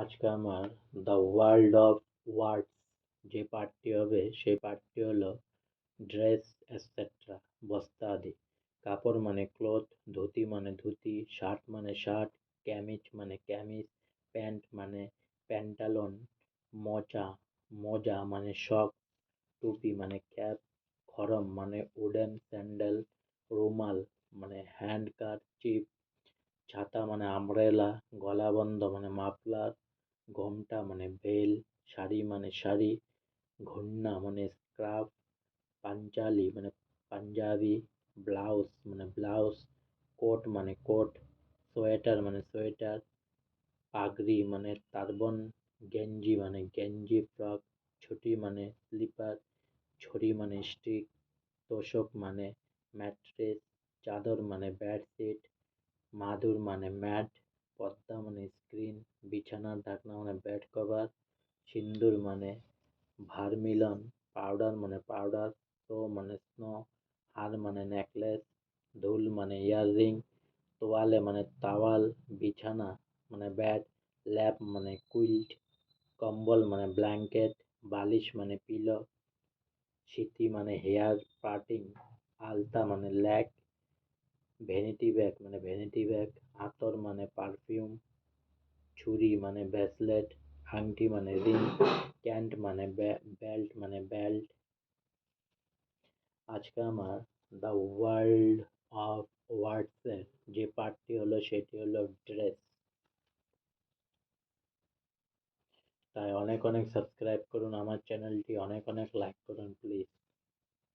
আজকে আমার the world of words যে পার্টটি হবে সেই পার্টটি হলো ড্রেস এটসেট্রা বস্তা আদি। কাপড় মানে ক্লথ, ধুতি মানে ধুতি, শার্ট মানে শার্ট, ক্যামিজ মানে ক্যামিজ, প্যান্ট মানে প্যান্টালন, মোজা মোজা মানে শক, টুপি মানে ক্যাপ, খড়ম মানে উডেন স্যান্ডেল, রুমাল মানে হ্যান্ড কারচিপ, ছাতা মানে আমব্রেলা, গলাবন্ধ মানে মাফলার, ঘোমটা মানে ভেল, শাড়ি মানে শাড়ি, ঘূর্ণা মানে স্কার্ফ, পাঞ্জালি মানে পাঞ্জাবি, ব্লাউজ মানে ব্লাউজ, কোট মানে কোট, সোয়েটার মানে সোয়েটার, পাগড়ি মানে টারবান, গেঞ্জি মানে গেঞ্জি, ফ্রক, ছুটি মানে স্লিপার, ছড়ি মানে স্টিক, তোশক মানে ম্যাট্রেস, চাদর মানে বেডশিট, মাদুর মানে ম্যাট, পর্দা মানে স্ক্রিন, বিছানার ঢাকনা মানে বেড কভার, সিন্দুর মানে ভার্মিলন, পাউডার মানে পাউডার, স্নো মানে স্নো, হার মানে নেকলেস, দুল মানে ইয়াররিং, তোয়ালে মানে তাওয়াল, বিছানা মানে ব্যাড, ল্যাপ মানে কুইল্ট, কম্বল মানে ব্ল্যাঙ্কেট, বালিশ মানে পিলো, সিথি মানে হেয়ার পার্টিং, আলতা মানে ল্যাক, ভ্যানিটি ব্যাগ মানে ভ্যানিটি ব্যাগ, আতর মানে পারফিউম, ছুরি মানে ব্রেসলেট, আংটি মানে রিং, ক্যান্ট মানে বেল্ট মানে বেল্ট। আজকে আমার দ্য ওয়ার্ল্ড অফ ওয়ার্ডসের যে পার্টটি হলো সেটি হলো ড্রেস। তাই অনেক অনেক সাবস্ক্রাইব করুন আমার চ্যানেলটি, অনেক অনেক লাইক করুন প্লিজ।